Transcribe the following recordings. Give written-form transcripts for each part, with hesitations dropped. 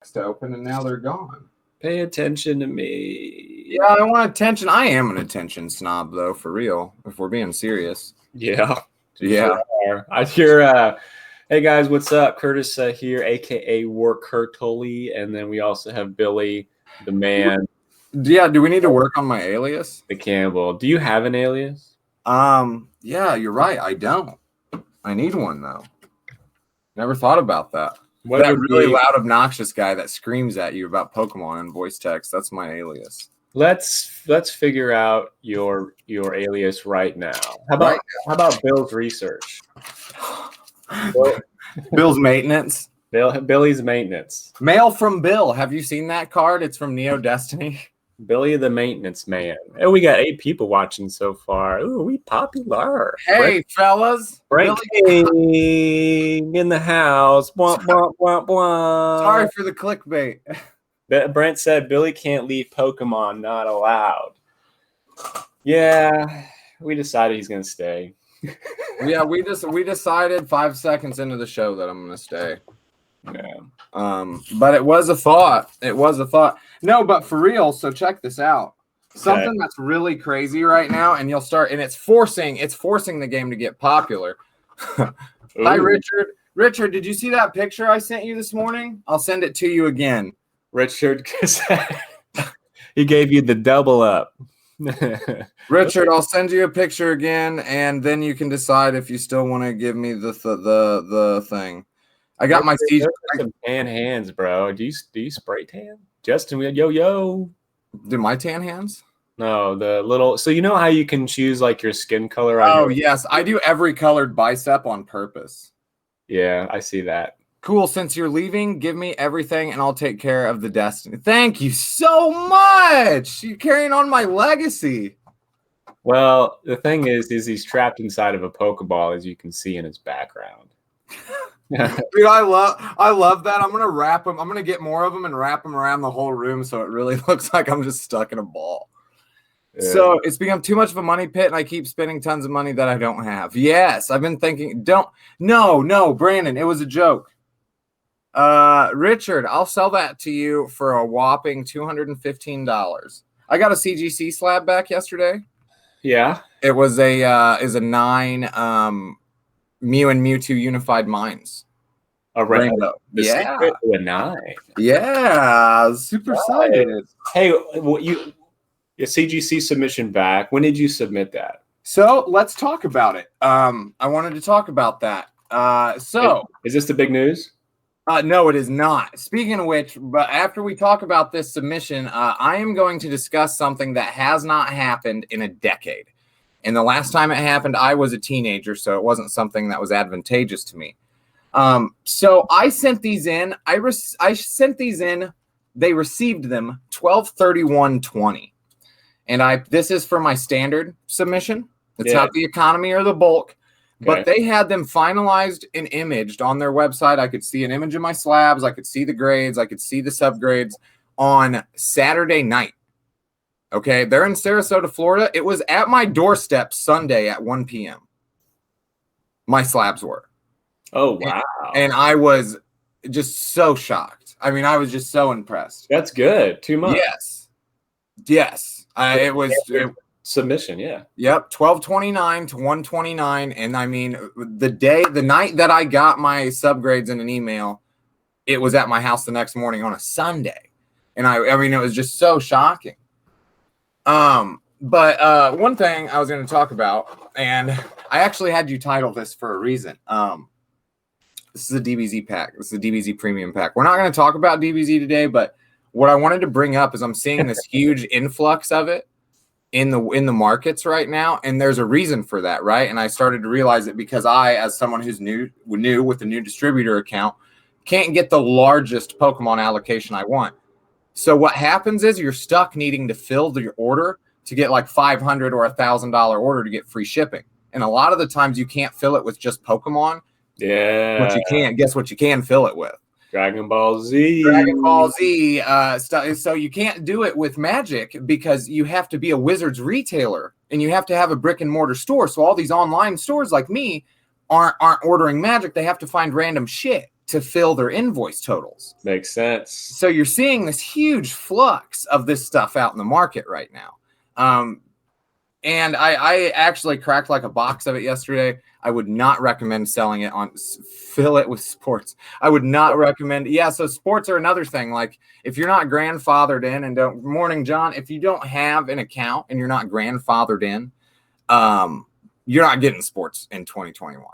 packs to open, and now they're gone. Pay attention to me. Yeah, I want attention. I am an attention snob, though, for real, if we're being serious. Yeah. Yeah. I hear, hey, guys, what's up? Curtis here, a.k.a. War Curtoli, and then we also have Billy, the man. Yeah, do we need to work on my alias? The Campbell. Do you have an alias? Yeah, you're right. I don't. I need one, though. Never thought about that. What that would really be... loud, obnoxious guy that screams at you about Pokemon in voice text. That's my alias. Let's figure out your alias right now. How about Bill's research? Bill's maintenance. Billy's maintenance. Mail from Bill. Have you seen that card? It's from Neo Destiny. Billy the maintenance man. Oh, we got 8 people watching so far. Ooh, we popular. Hey, fellas. Breaking in the house. Bwah, bwah, bwah, bwah. Sorry for the clickbait. Brent said Billy can't leave Pokemon, not allowed. Yeah, we decided he's going to stay. Yeah, we decided 5 seconds into the show that I'm going to stay. Yeah. But it was a thought. No, but for real, so check this out. Something that's really crazy right now, and you'll start, and it's forcing the game to get popular. Hi, Richard. Richard, did you see that picture I sent you this morning? I'll send it to you again. Richard, he gave you the double up. Richard, I'll send you a picture again, and then you can decide if you still want to give me the thing. I got my CG. Some tan hands, bro. Do you spray tan? Justin, yo. Do my tan hands? No, the little. So you know how you can choose like your skin color? Yes, I do every colored bicep on purpose. Yeah, I see that. Cool. Since you're leaving, give me everything, and I'll take care of the destiny. Thank you so much. You're carrying on my legacy. Well, the thing is he's trapped inside of a Pokeball, as you can see in his background. Dude, I love that. I'm gonna wrap them. I'm gonna get more of them and wrap them around the whole room so it really looks like I'm just stuck in a ball. Yeah. So it's become too much of a money pit, and I keep spending tons of money that I don't have. Yes, I've been thinking. No, Brandon, it was a joke. Richard, I'll sell that to you for a whopping $215. I got a CGC slab back yesterday. Yeah, it was a 9. Mew and Mewtwo Unified Minds. A rainbow. Yeah. A 9. Yeah. Super excited. Hey, your CGC submission back. When did you submit that? So let's talk about it. I wanted to talk about that. Is this the big news? No, it is not. Speaking of which, but after we talk about this submission, I am going to discuss something that has not happened in a decade. And the last time it happened, I was a teenager, so it wasn't something that was advantageous to me. So I sent these in. I sent these in. They received them 12/31/20, and this is for my standard submission. It's not the economy or the bulk, but they had them finalized and imaged on their website. I could see an image of my slabs. I could see the grades. I could see the subgrades on Saturday night. Okay, they're in Sarasota, Florida. It was at my doorstep Sunday at 1 p.m. My slabs were. Oh, wow. And I was just so shocked. I mean, I was just so impressed. That's good. 2 months. Yes. It was submission, yeah. Yep, 12/29 to 1/29. And I mean, the night that I got my subgrades in an email, it was at my house the next morning on a Sunday. And I mean, it was just so shocking. But one thing I was going to talk about, and I actually had you title this for a reason. This is a DBZ pack. This is a DBZ premium pack. We're not going to talk about DBZ today, but what I wanted to bring up is I'm seeing this huge influx of it in the markets right now, and there's a reason for that, right? And I started to realize it because I, as someone who's new with a new distributor account, can't get the largest Pokemon allocation I want. So what happens is you're stuck needing to fill your order to get like $500 or $1,000 order to get free shipping. And a lot of the times you can't fill it with just Pokemon. Yeah. But you can't. Guess what you can fill it with? Dragon Ball Z. So you can't do it with Magic because you have to be a Wizards retailer and you have to have a brick and mortar store. So all these online stores like me aren't ordering Magic. They have to find random shit. to fill their invoice totals. Makes sense. So you're seeing this huge flux of this stuff out in the market right now. And I actually cracked like a box of it yesterday. I would not recommend selling it on fill it with sports. I would not recommend. Yeah, so sports are another thing. Like if you're not grandfathered in and don't morning, John, if you don't have an account and you're not grandfathered in, you're not getting sports in 2021.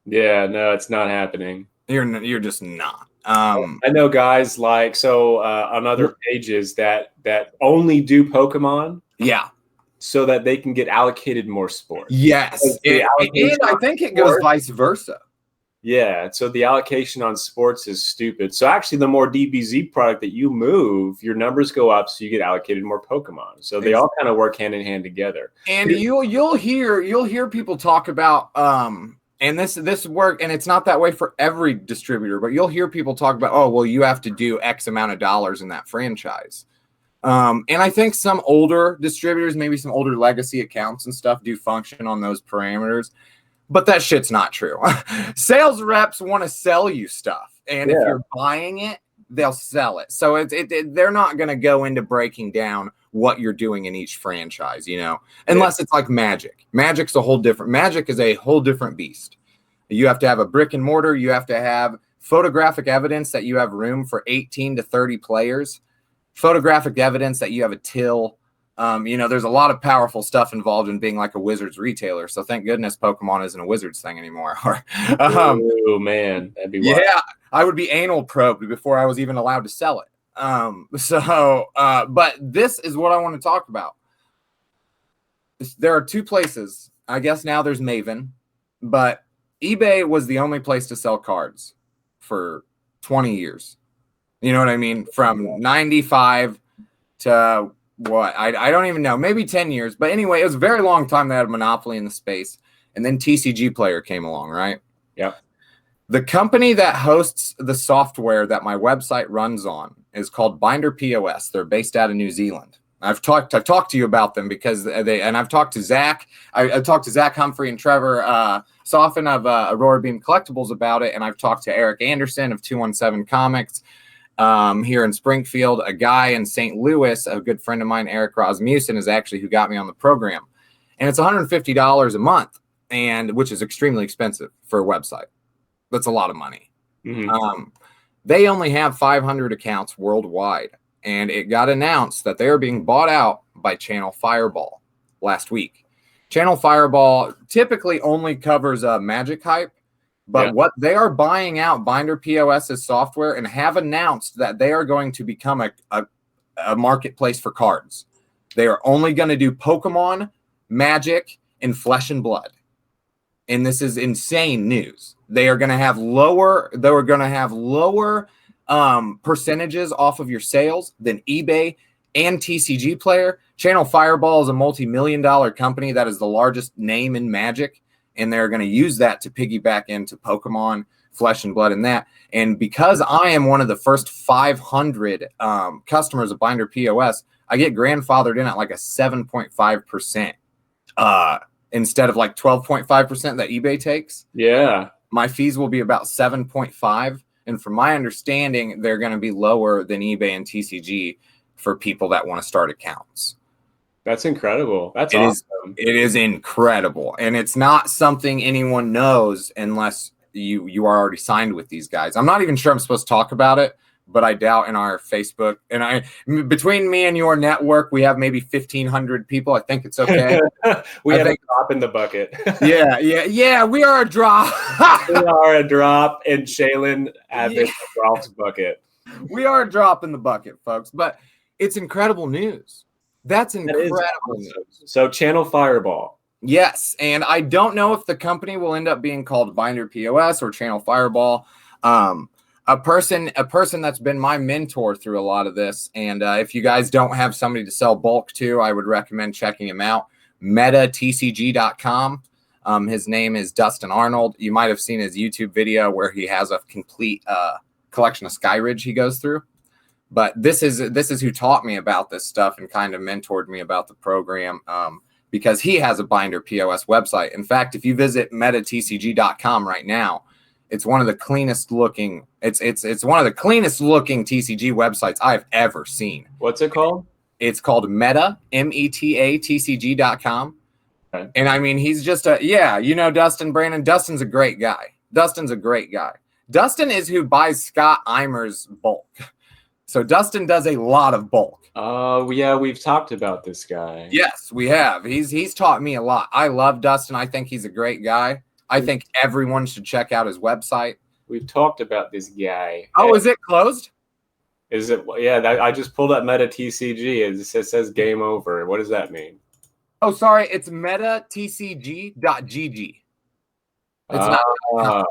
Yeah, no, it's not happening. You're just not. I know guys like on other pages that only do Pokemon. Yeah. So that they can get allocated more sports. Yes. And I think it goes vice versa. Yeah. So the allocation on sports is stupid. So actually the more DBZ product that you move, your numbers go up, so you get allocated more Pokemon. So they all kind of work hand in hand together. And you'll hear people talk about and this work, and it's not that way for every distributor, but you'll hear people talk about, oh, well, you have to do X amount of dollars in that franchise. And I think some older distributors, maybe some older legacy accounts and stuff, do function on those parameters, but that shit's not true. Sales reps want to sell you stuff, and if you're buying it, they'll sell it. So they're not going to go into breaking down what you're doing in each franchise, unless it's like Magic. Magic is a whole different beast. You have to have a brick and mortar. You have to have photographic evidence that you have room for 18 to 30 players. Photographic evidence that you have a till. There's a lot of powerful stuff involved in being like a Wizards retailer. So thank goodness Pokemon isn't a Wizards thing anymore. Oh man, that'd be wild. Yeah. I would be anal probed before I was even allowed to sell it. But this is what I want to talk about. There are two places. I guess now there's Maven, but eBay was the only place to sell cards for 20 years. You know what I mean? From 95 to what? I don't even know. Maybe 10 years. But anyway, it was a very long time they had a monopoly in the space. And then TCG Player came along, right? Yep. The company that hosts the software that my website runs on is called Binder POS. They're based out of New Zealand. I've talked to you about them because I've talked to Zach. I've talked to Zach Humphrey and Trevor Soffin of Aurora Beam Collectibles about it. And I've talked to Eric Anderson of 217 Comics. Here in Springfield, a guy in St. Louis, a good friend of mine, Eric Rasmussen, is actually who got me on the program. And it's $150 a month, which is extremely expensive for a website. That's a lot of money. Mm-hmm. They only have 500 accounts worldwide, and it got announced that they are being bought out by Channel Fireball last week. Channel Fireball typically only covers Magic hype. But what they are buying out Binder POS's software and have announced that they are going to become a marketplace for cards. They are only going to do Pokemon, Magic, and Flesh and Blood. And this is insane news. They are going to have lower percentages off of your sales than eBay and TCG Player. Channel Fireball is a multi-million-dollar company that is the largest name in Magic. And they're going to use that to piggyback into Pokemon, Flesh and Blood, and that. And because I am one of the first 500 customers of Binder POS, I get grandfathered in at like a 7.5% instead of like 12.5% that eBay takes. Yeah. My fees will be about 7.5. And from my understanding, they're going to be lower than eBay and TCG for people that want to start accounts. That's incredible. That's awesome. It is incredible. And it's not something anyone knows unless you are already signed with these guys. I'm not even sure I'm supposed to talk about it, but I doubt in our Facebook. And between me and your network, we have maybe 1,500 people. I think it's okay. We have a drop in the bucket. Yeah. We are a drop. We are a drop in Shaylin Abbott's drops bucket. We are a drop in the bucket, folks. But it's incredible news. That's incredible. Awesome. So Channel Fireball. Yes, and I don't know if the company will end up being called Binder POS or Channel Fireball. A person that's been my mentor through a lot of this, and if you guys don't have somebody to sell bulk to, I would recommend checking him out. metatcg.com. His name is Dustin Arnold. You might have seen his YouTube video where he has a complete collection of Skyridge he goes through. But this is who taught me about this stuff and kind of mentored me about the program because he has a Binder POS website. In fact, if you visit metatcg.com right now, It's one of the cleanest looking. It's one of the cleanest looking TCG websites I've ever seen. What's it called? It's called Meta, META, TCG.com. Okay. And I mean, he's just Dustin Brandon. Dustin's a great guy. Dustin is who buys Scott Eimer's bulk. So Dustin does a lot of bulk. Oh, yeah, we've talked about this guy. Yes, we have. He's taught me a lot. I love Dustin. I think he's a great guy. I think everyone should check out his website. We've talked about this guy. Oh, is it closed? Is it? Yeah, I just pulled up Meta TCG. It says game over. What does that mean? Oh, sorry. It's metatcg.gg. It's not.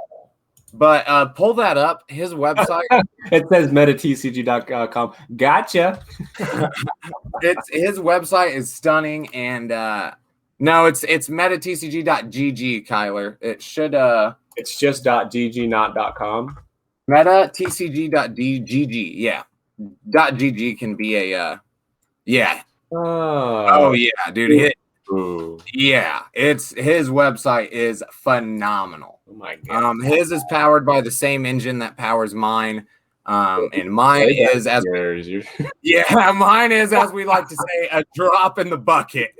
But pull that up. His website. It says metatcg.com. Gotcha. His website is stunning, and no, it's metatcg.gg, Kyler. It should It's just .gg, not .com. metatcg.gg. Yeah. .gg can be a yeah. Oh yeah, dude. Yeah, his website is phenomenal. Oh my god. His is powered by the same engine that powers mine. And mine is mine is, as we like to say, a drop in the bucket.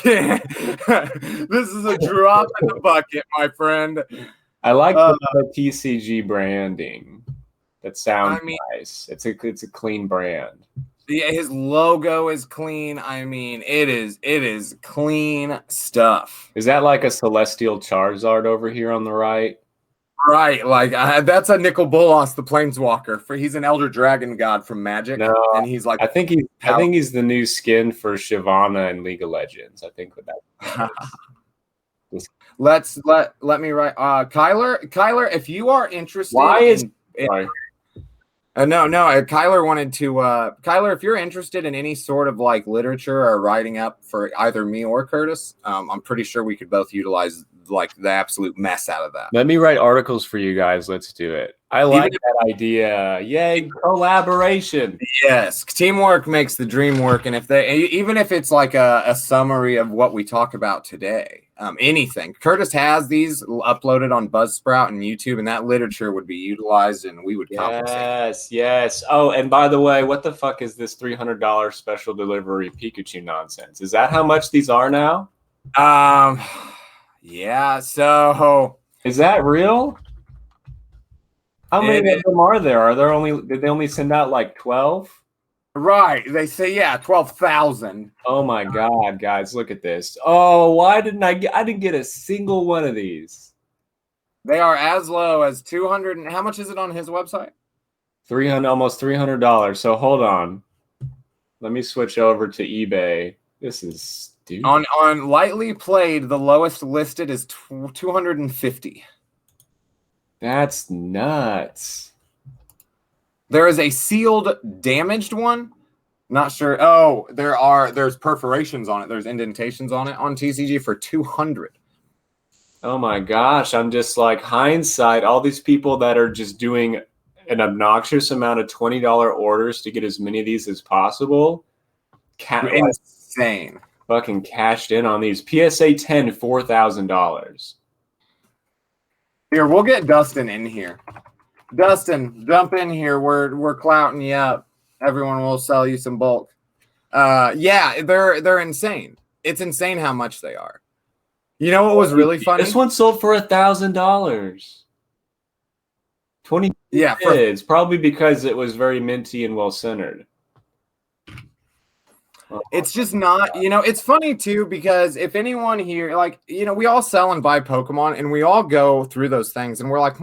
This is a drop in the bucket, my friend. I like the TCG branding. That sounds nice. It's a clean brand. Yeah, his logo is clean. I mean, it is clean stuff. Is that like a Celestial Charizard over here on the right? Right, like that's a Nicol Bolas, the Planeswalker. He's an Elder Dragon god from Magic, and he's like I think he's the new skin for Shyvana in League of Legends. I think with that. let me write. Kyler, if you are interested, Kyler wanted to. Kyler, if you're interested in any sort of like literature or writing up for either me or Curtis, I'm pretty sure we could both utilize like the absolute mess out of that. Let me write articles for you guys. Let's do it. I like that idea. Yay, collaboration. Yes, teamwork makes the dream work. And even if it's like a summary of what we talk about today, anything. Curtis has these uploaded on Buzzsprout and YouTube, and that literature would be utilized, and we would compensate. Yes. Oh, and by the way, what the fuck is this $300 special delivery Pikachu nonsense? Is that how much these are now? Yeah. So is that real? How many of them are there? Did they only send out like 12? Right. They say 12,000. Oh my god, guys, look at this. Oh, why didn't I didn't get a single one of these. They are as low as 200 and how much is it on his website? Almost $300. So hold on. Let me switch over to eBay. This is stupid. On Lightly Played, the lowest listed is 250. That's nuts. There is a sealed damaged one. Not sure. Oh, there's perforations on it. There's indentations on it on TCG for 200. Oh my gosh. I'm just like, hindsight, all these people that are just doing an obnoxious amount of $20 orders to get as many of these as possible. Insane. Fucking cashed in on these. PSA 10, $4,000. Here, we'll get Dustin in here. Dustin, jump in here. We're clouting you up. Everyone will sell you some bulk. Yeah, they're insane. It's insane how much they are. You know what was really funny? This one sold for $1,000. 20 bids, probably because it was very minty and well centered. It's just not, it's funny too, because if anyone here, like, we all sell and buy Pokemon and we all go through those things and we're like,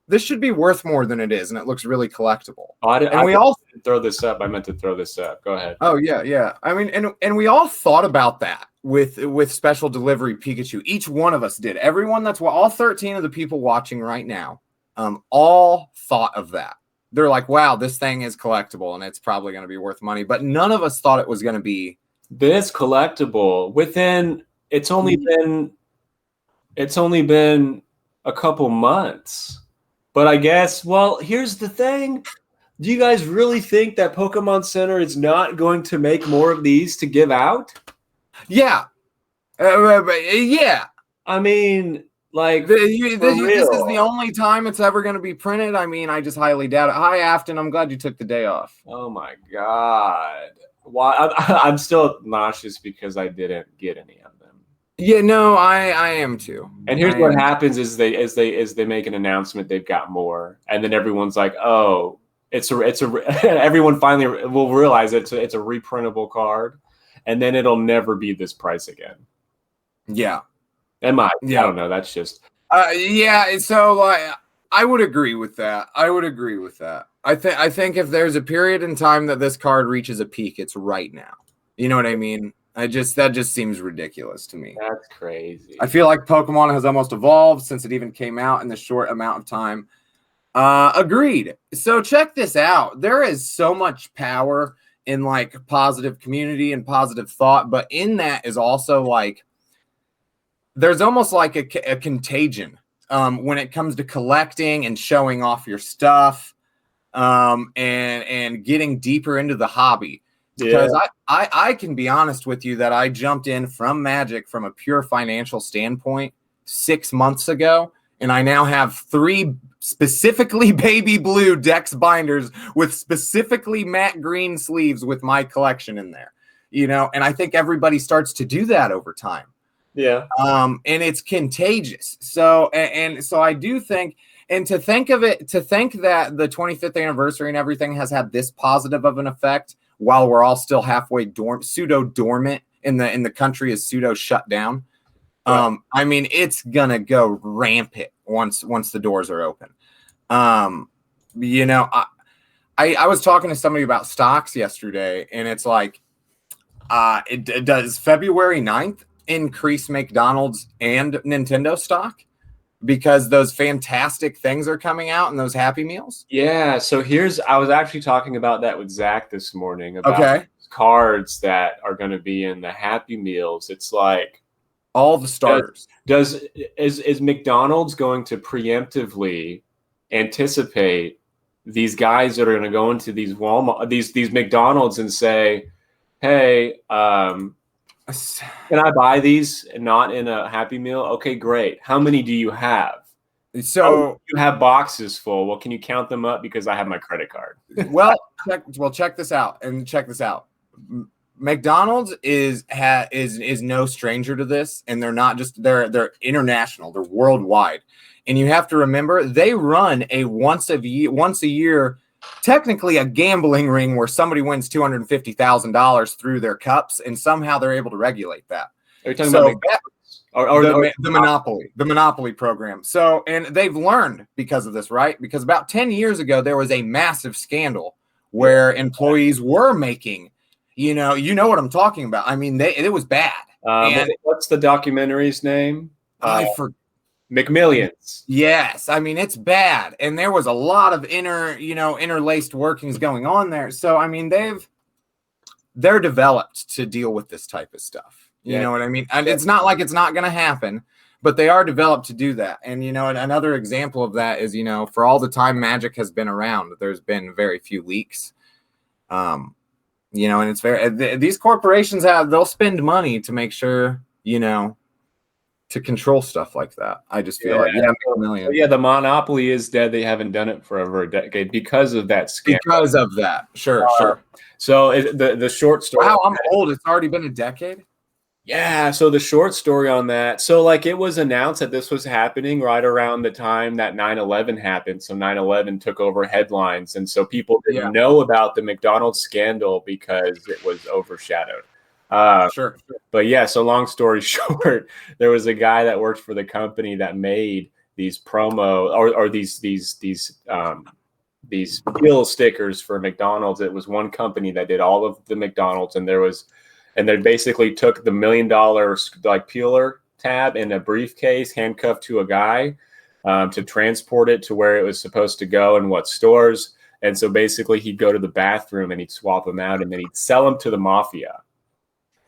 this should be worth more than it is. And it looks really collectible. I didn't throw this up. I meant to throw this up. Go ahead. Oh yeah. I mean, and we all thought about that with special delivery Pikachu. Each one of us did. Everyone all 13 of the people watching right now, all thought of that. They're like, wow, this thing is collectible and it's probably going to be worth money. But none of us thought it was going to be this collectible. It's only been a couple months. But I guess, well, here's the thing. Do you guys really think that Pokemon Center is not going to make more of these to give out? Yeah. Yeah. I mean, Like, This for is the real. only time it's ever going to be printed. I mean, I just highly doubt it. Hi, Afton. I'm glad you took the day off. Oh my God. Why? I'm still nauseous because I didn't get any of them. Yeah, no, I am too. And here's what happens: is they make an announcement they've got more, and then everyone's like, "Oh, it's a." Everyone finally will realize it's a reprintable card, and then it'll never be this price again. Yeah. I don't know. That's just. Yeah. So I would agree with that. I think if there's a period in time that this card reaches a peak, it's right now. You know what I mean? That just seems ridiculous to me. That's crazy. I feel like Pokemon has almost evolved since it even came out in the short amount of time. Agreed. So check this out. There is so much power in like positive community and positive thought, but in that is also like there's almost like a contagion when it comes to collecting and showing off your stuff and getting deeper into the hobby. Because I can be honest with you that I jumped in from Magic from a pure financial standpoint 6 months ago, and I now have 3 specifically baby blue Dex binders with specifically matte green sleeves with my collection in there, you know, and I think everybody starts to do that over time. Yeah. And it's contagious. So, and so I do think, and to think that the 25th anniversary and everything has had this positive of an effect while we're all still halfway pseudo dormant in the country is pseudo shut down. Right. I mean, it's gonna go rampant once the doors are open. You know, I was talking to somebody about stocks yesterday, and it's like, it does February 9th increase McDonald's and Nintendo stock because those fantastic things are coming out and those Happy Meals? Yeah. So I was actually talking about that with Zach this morning about cards that are going to be in the Happy Meals. It's like all the starters. Is McDonald's going to preemptively anticipate these guys that are going to go into these Walmart, these McDonald's and say, "Hey, can I buy these and not in a Happy Meal? Okay, great. How many do you have? So you have boxes full. Well, can you count them up because I have my credit card?" check this out and check this out. McDonald's is no stranger to this, and they're not just they're international, they're worldwide. And you have to remember they run a once a year technically a gambling ring where somebody wins $250,000 through their cups, and somehow they're able to regulate that. Are you talking about the Monopoly program? So, and they've learned because of this, right? Because about 10 years ago, there was a massive scandal where employees were making, you know what I'm talking about. I mean, it was bad. And what's the documentary's name? I forgot. McMillions. Yes, I mean it's bad, and there was a lot of interlaced workings going on there. So I mean they're developed to deal with this type of stuff. You know what I mean? And it's not like it's not going to happen, but they are developed to do that. And another example of that is for all the time Magic has been around, there's been very few leaks. And it's these corporations they'll spend money to make sure to control stuff like that. I just feel the monopoly is dead. They haven't done it for over a decade because of that scam. Because of that, sure. So the short story. Wow, I'm old. It's already been a decade. Yeah. So the short story on that. So like it was announced that this was happening right around the time that 9/11 happened. So 9/11 took over headlines, and so people didn't know about the McDonald's scandal because it was overshadowed. Sure. But yeah, so long story short, there was a guy that worked for the company that made these promo or these bill stickers for McDonald's. It was one company that did all of the McDonald's, and they basically took the $1 million like peeler tab in a briefcase, handcuffed to a guy to transport it to where it was supposed to go and what stores. And so basically he'd go to the bathroom and he'd swap them out, and then he'd sell them to the mafia.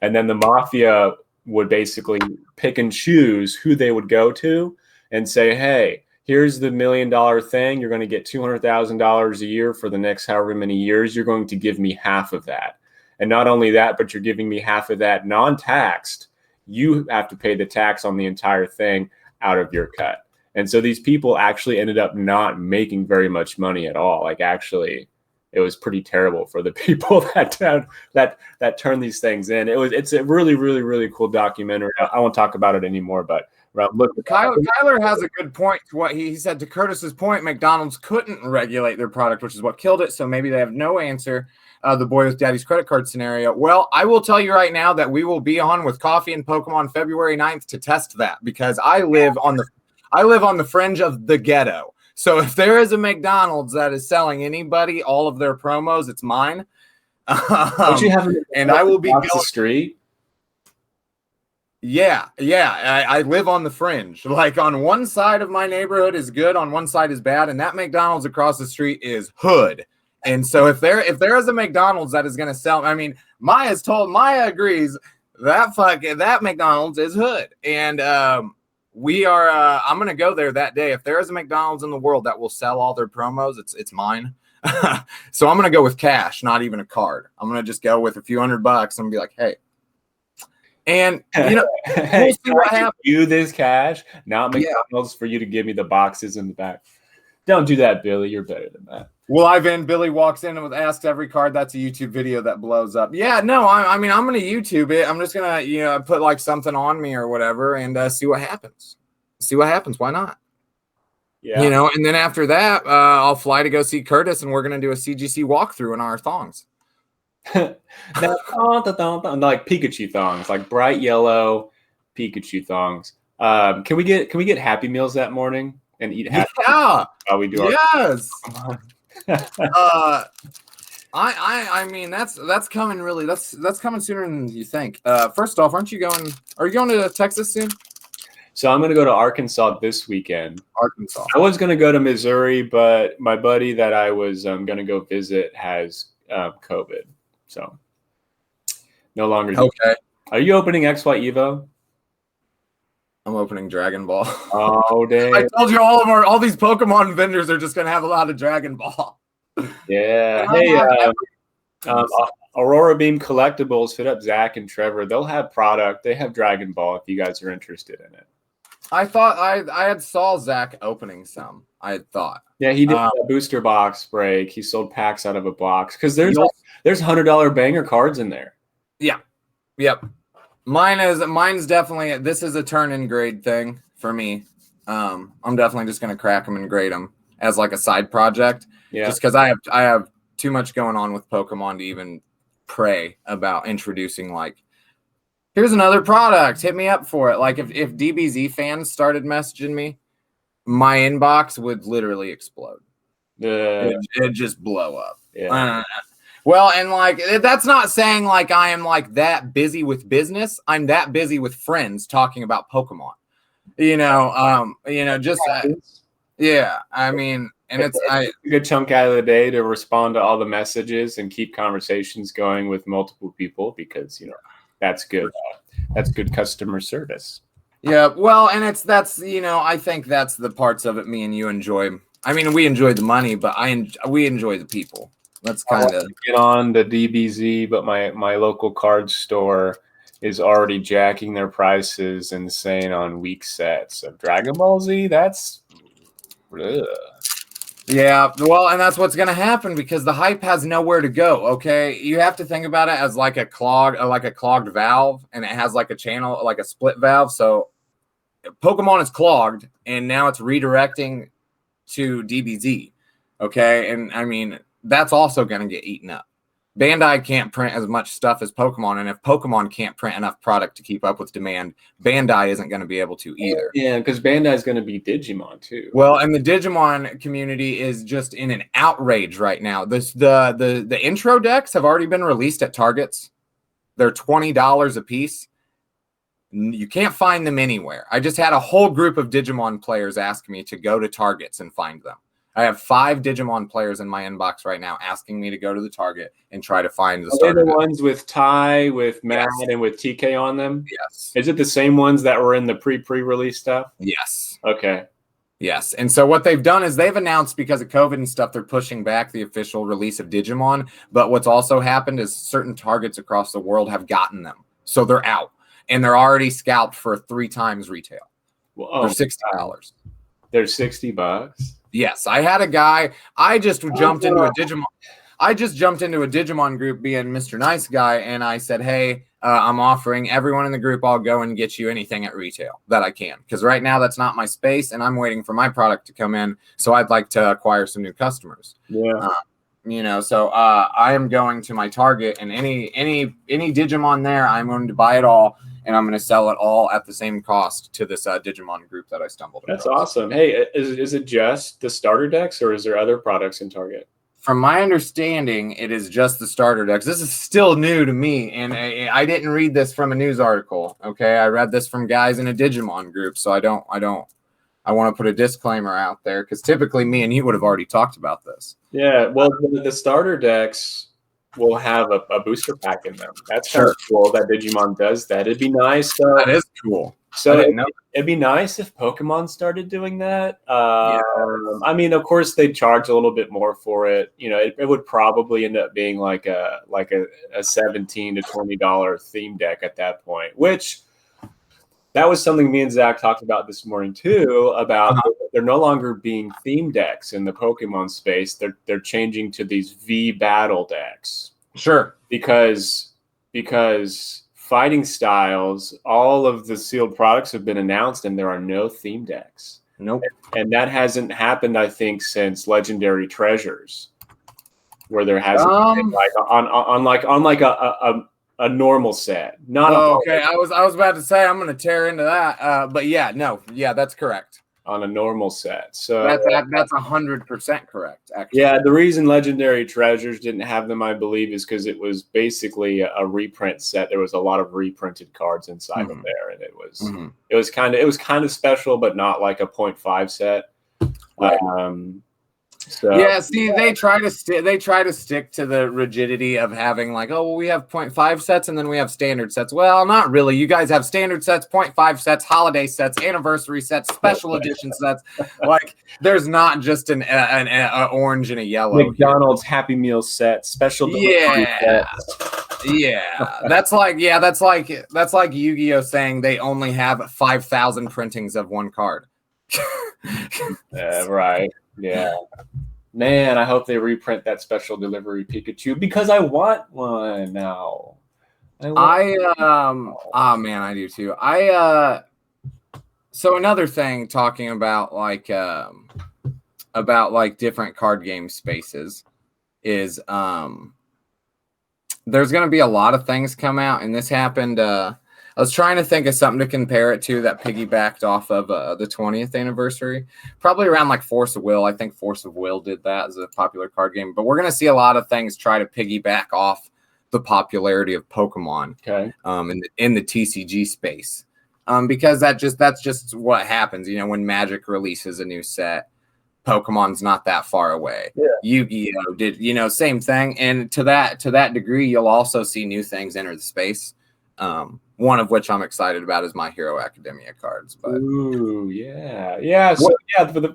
And then the mafia would basically pick and choose who they would go to and say, "Hey, here's the $1 million thing. You're going to get $200,000 a year for the next however many years. You're going to give me half of that. And not only that, but you're giving me half of that non-taxed. You have to pay the tax on the entire thing out of your cut. And so these people actually ended up not making very much money at all. Like actually, it was pretty terrible for the people that turned these things in. It's a really, really, really cool documentary. I won't talk about it anymore, but look. Kyler has a good point to what he said. To Curtis's point, McDonald's couldn't regulate their product, which is what killed it. So maybe they have no answer. The boy with daddy's credit card scenario. Well, I will tell you right now that we will be on with Coffee and Pokemon February 9th to test that, because I live on the fringe of the ghetto. So if there is a McDonald's that is selling anybody all of their promos, it's mine. Don't you have and I will be going the street? Yeah. I live on the fringe. Like on one side of my neighborhood is good, on one side is bad, and that McDonald's across the street is hood. And so if there is a McDonald's that is going to sell, I mean, Maya agrees that McDonald's is hood, and we are. I'm going to go there that day. If there is a McDonald's in the world that will sell all their promos, it's mine. So I'm going to go with cash, not even a card. I'm going to just go with a few $100 and be like, hey. And we'll see what happens. You this cash, not McDonald's for you to give me the boxes in the back. Don't do that, Billy. You're better than that. Well, Billy walks in and asks every card. That's a YouTube video that blows up. Yeah, no, I mean, I'm going to YouTube it. I'm just going to, put like something on me or whatever and see what happens. Why not? Yeah. And then after that, I'll fly to go see Curtis, and we're going to do a CGC walkthrough in our thongs. Like Pikachu thongs, like bright yellow Pikachu thongs. Can we get Happy Meals that morning and eat Happy Meals while we do yes. I mean that's coming really. That's coming sooner than you think. First off, are you going to Texas soon? So I'm going to go to Arkansas this weekend. Arkansas. I was going to go to Missouri, but my buddy that I was going to go visit has COVID. So no longer. Okay. Are you opening XY Evo? I'm opening Dragon Ball. Oh, dang. I told you all these Pokemon vendors are just going to have a lot of Dragon Ball. Yeah. Hey, Aurora Beam Collectibles, hit up Zach and Trevor. They'll have product. They have Dragon Ball if you guys are interested in it. I thought I had saw Zach opening some. I had thought. Yeah, he did a booster box break. He sold packs out of a box because there's $100 banger cards in there. Yeah. Yep. Mine's definitely, this is a turn in grade thing for me. I'm definitely just gonna crack them and grade them as like a side project. Yeah. Just because I have too much going on with Pokemon to even pray about introducing like, here's another product, hit me up for it. Like if DBZ fans started messaging me, my inbox would literally explode. It'd just blow up. Yeah. Well, and like that's not saying like I am like that busy with business. I'm that busy with friends talking about Pokemon. Just yeah. I mean, and it's a good chunk out of the day to respond to all the messages and keep conversations going with multiple people because that's good. That's good customer service. Yeah, well, and that's I think that's the parts of it me and you enjoy. I mean, we enjoy the money, but we enjoy the people. Let's kind of get on the DBZ, but my local card store is already jacking their prices and saying on weak sets of Dragon Ball Z. That's yeah, well, and that's what's going to happen because the hype has nowhere to go, okay? You have to think about it as like a clogged valve, and it has like a channel, like a split valve. So Pokemon is clogged, and now it's redirecting to DBZ, okay? And I mean, that's also going to get eaten up. Bandai can't print as much stuff as Pokemon, and if Pokemon can't print enough product to keep up with demand, Bandai isn't going to be able to either. Yeah, because Bandai is going to be Digimon too. Well, and the Digimon community is just in an outrage right now. The intro decks have already been released at Targets. They're $20 a piece. You can't find them anywhere. I just had a whole group of Digimon players ask me to go to Targets and find them. I have 5 Digimon players in my inbox right now asking me to go to the Target and try to find the starter. Are they the ones with Ty, with Matt, and with TK on them? Yes. Is it the same ones that were in the pre-release stuff? Yes. Okay. Yes. And so what they've done is they've announced because of COVID and stuff, they're pushing back the official release of Digimon. But what's also happened is certain Targets across the world have gotten them. So they're out. And they're already scalped for 3 times retail. Well, They're $60. They're $60. Yes, I had a guy. I just jumped into a Digimon group being Mr. Nice Guy, and I said, hey, I'm offering everyone in the group, I'll go and get you anything at retail that I can. Because right now that's not my space, and I'm waiting for my product to come in. So I'd like to acquire some new customers. Yeah. So I am going to my Target, and any Digimon there, I'm going to buy it all, and I'm going to sell it all at the same cost to this Digimon group that I stumbled across. That's awesome. Hey, is it just the starter decks, or is there other products in Target? From my understanding, it is just the starter decks. This is still new to me, and I didn't read this from a news article. Okay, I read this from guys in a Digimon group, so I want to put a disclaimer out there because typically me and you would have already talked about this. Yeah, well, the starter decks will have a booster pack in them. That's kind of cool that Digimon does that. It'd be nice. That is cool. So it'd be nice if Pokemon started doing that. I mean, of course, they'd charge a little bit more for it. You know, it would probably end up being like a $17 to $20 theme deck at that point, which that was something me and Zach talked about this morning too, about they're no longer being theme decks in the Pokemon space. They're changing to these V battle decks. Sure. Because fighting styles, all of the sealed products have been announced and there are no theme decks. Nope. And that hasn't happened, I think, since Legendary Treasures, where there hasn't been like a normal set. Not okay. I was about to say I'm going to tear into that, but yeah, that's correct. On a normal set. So that's 100% correct, actually. Yeah, the reason Legendary Treasures didn't have them, I believe, is because it was basically a reprint set. There was a lot of reprinted cards inside of there, and it was kind of special, but not like a 0.5 set. Right. They try to stick to the rigidity of having like, oh, well, we have 0.5 sets and then we have standard sets. Well, not really. You guys have standard sets, 0.5 sets, holiday sets, anniversary sets, special edition sets. Like, there's not just an orange and a yellow. McDonald's Happy Meal set, special delivery sets. Yeah, that's like Yu-Gi-Oh saying they only have 5,000 printings of one card. Right. Yeah. Man, I hope they reprint that special delivery Pikachu because I want one now. I do too. So another thing talking about different card game spaces is there's going to be a lot of things come out, and this happened I was trying to think of something to compare it to that piggybacked off of the 20th anniversary, probably around like Force of Will. I think Force of Will did that as a popular card game, but we're going to see a lot of things try to piggyback off the popularity of Pokemon in the TCG space, because that's just what happens. You know, when Magic releases a new set, Pokemon's not that far away. Yeah. Yu-Gi-Oh did, same thing. And to that degree, you'll also see new things enter the space. One of which I'm excited about is My Hero Academia cards. But ooh, yeah. So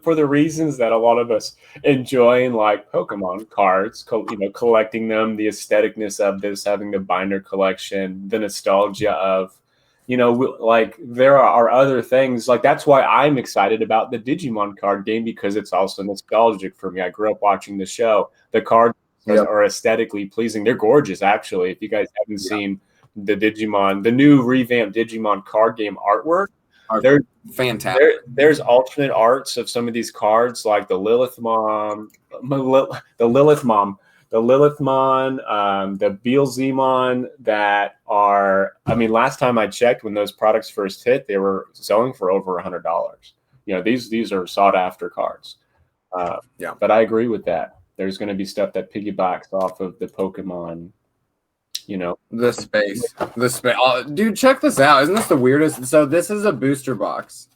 for the reasons that a lot of us enjoy in like Pokemon cards, collecting them, the aestheticness of this, having the binder collection, the nostalgia of, like there are other things. Like that's why I'm excited about the Digimon card game, because it's also nostalgic for me. I grew up watching the show. The cards are aesthetically pleasing. They're gorgeous, actually. If you guys haven't seen the new revamped Digimon card game artwork, they're fantastic. There's alternate arts of some of these cards, like the Lilith Mom, the Beelzemon, that are, last time I checked, when those products first hit, they were selling for over $100. These are sought after cards. But I agree with that. There's going to be stuff that piggybacks off of the Pokemon. The space. Dude, check this out. Isn't this the weirdest? So this is a booster box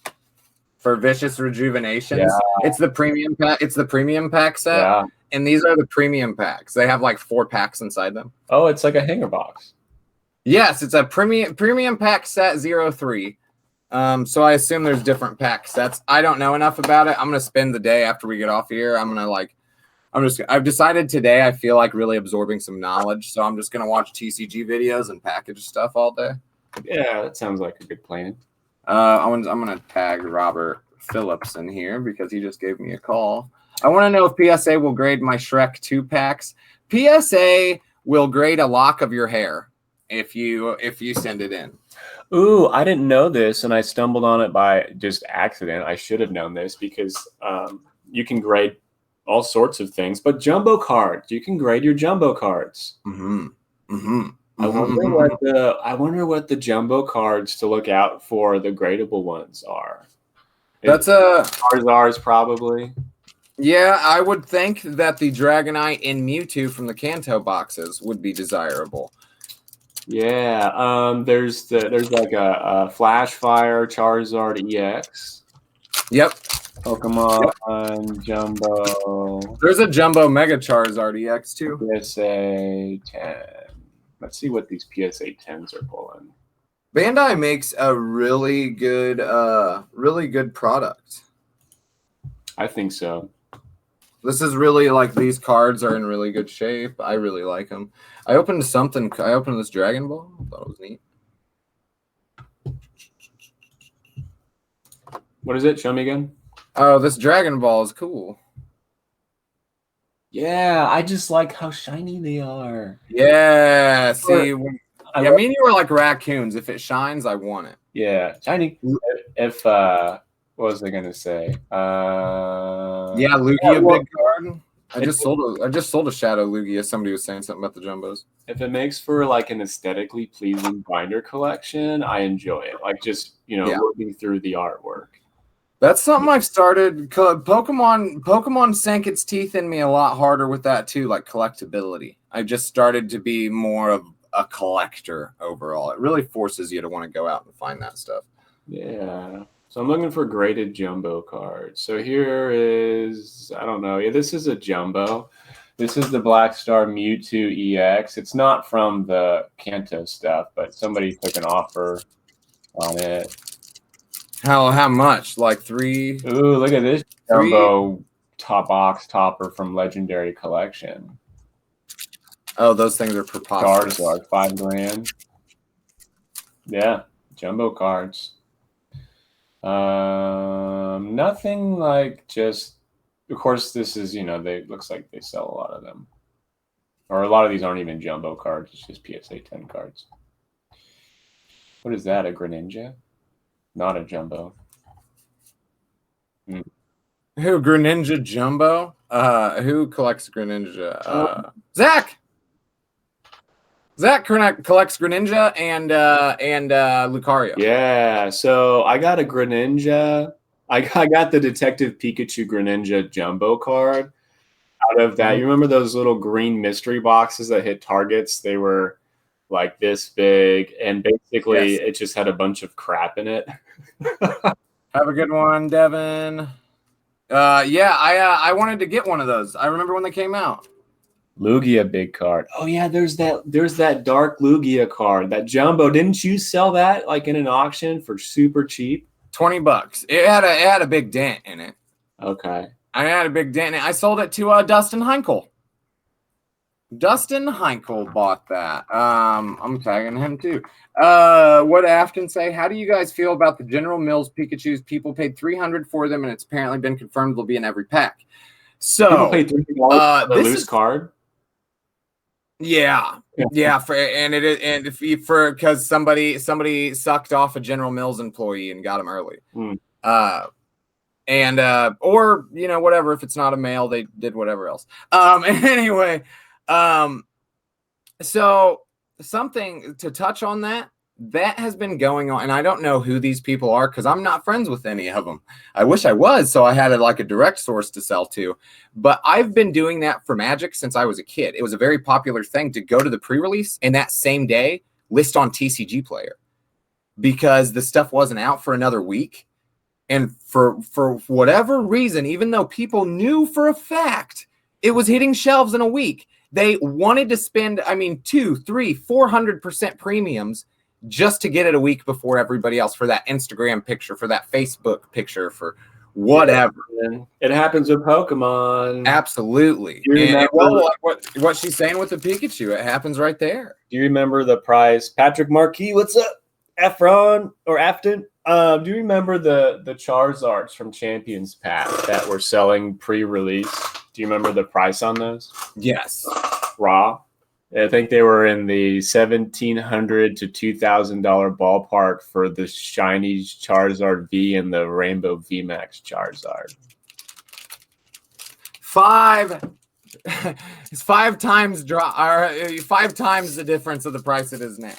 for Vicious Rejuvenations. Yeah. It's the premium pack. It's the premium pack set, and these are the premium packs. They have like 4 packs inside them. Oh, it's like a hanger box. Yes, it's a premium pack set 03. So I assume there's different pack sets. I don't know enough about it. I'm gonna spend the day after we get off here. I've decided today I feel like really absorbing some knowledge, so I'm just going to watch TCG videos and package stuff all day. Yeah, that sounds like a good plan. I'm gonna tag Robert Phillips in here because he just gave me a call. I want to know if PSA will grade my Shrek 2 packs. PSA will grade a lock of your hair if you send it in. Ooh, I didn't know this, and I stumbled on it by just accident. I should have known this because you can grade all sorts of things, but jumbo cards, you can grade your jumbo cards. Mm-hmm. Mm-hmm. I wonder what the jumbo cards to look out for the gradable ones are. That's a Charizard's probably. Yeah, I would think that the Dragonite and Mewtwo from the Kanto boxes would be desirable. Yeah, there's like a Flash Fire Charizard EX. Yep. Pokemon Jumbo. There's a Jumbo Mega Charizard EX too. PSA 10. Let's see what these PSA 10s are pulling. Bandai makes a really good product. I think so. This is really like these cards are in really good shape. I really like them. I opened this Dragon Ball. I thought it was neat. What is it? Show me again. Oh, this Dragon Ball is cool. Yeah, I just like how shiny they are. Yeah, see, me and you were like raccoons. If it shines, I want it. Yeah, shiny. If what was I gonna say? Yeah, Lugia big card. I just sold a Shadow Lugia. Somebody was saying something about the jumbos. If it makes for like an aesthetically pleasing binder collection, I enjoy it. Like just looking through the artwork. That's something I've started. Pokemon sank its teeth in me a lot harder with that too, like collectability. I've just started to be more of a collector overall. It really forces you to want to go out and find that stuff. Yeah. So I'm looking for graded jumbo cards. So here is, I don't know. Yeah, this is a jumbo. This is the Black Star Mewtwo EX. It's not from the Kanto stuff, but somebody took an offer on it. How much? Like 3? Ooh, look at this jumbo top box topper from Legendary Collection. Oh, those things are preposterous. Charizard, $5,000. Yeah, jumbo cards. Nothing like just. Of course, this is looks like they sell a lot of them, or a lot of these aren't even jumbo cards. It's just PSA 10 cards. What is that? A Greninja? Not a jumbo. Who Greninja jumbo? Who collects Greninja? Zach. Zach collects Greninja and Lucario. Yeah, so I got a Greninja. I got the Detective Pikachu Greninja jumbo card. Out of that, you remember those little green mystery boxes that hit targets? They were like this big, and basically it just had a bunch of crap in it. Have a good one, Devin. I wanted to get one of those. I remember when they came out. Lugia big card. Oh yeah, there's that dark Lugia card, that jumbo. Didn't you sell that like in an auction for super cheap? $20. It had a big dent in it. Okay. I had a big dent in it. I sold it to Dustin Heinkel. Dustin Heinkel bought that. I'm tagging him too. What did Afton say? How do you guys feel about the General Mills Pikachu's? People paid $300 for them, and it's apparently been confirmed they'll be in every pack. So people paid $300 for a loose card. Yeah, because somebody sucked off a General Mills employee and got him early. Or whatever, if it's not a male, they did whatever else. Anyway, so something to touch on that has been going on, and I don't know who these people are because I'm not friends with any of them. I wish I was, so I had a direct source to sell to. But I've been doing that for Magic since I was a kid. It was a very popular thing to go to the pre-release and that same day list on TCG Player because the stuff wasn't out for another week. And for whatever reason, even though people knew for a fact it was hitting shelves in a week, they wanted to spend, 200, 300, 400% premiums just to get it a week before everybody else for that Instagram picture, for that Facebook picture, for whatever. It happens with Pokemon. Absolutely. What she's saying with the Pikachu, it happens right there. Do you remember the prize? Patrick Marquis, what's up? Efron or Afton? Do you remember the Charizards from Champions Pack that were selling pre-release? Do you remember the price on those? Yes. Raw. I think they were in the $1,700 to $2,000 ballpark for the shiny Charizard V and the Rainbow VMAX Charizard. It's 5 times or 5 times the difference of the price it is now.